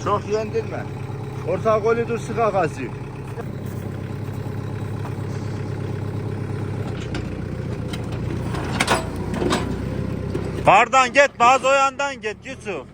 Çok yendirme. Orta golü dur sık agası. Kardan git, bazı o yandan git Yusuf.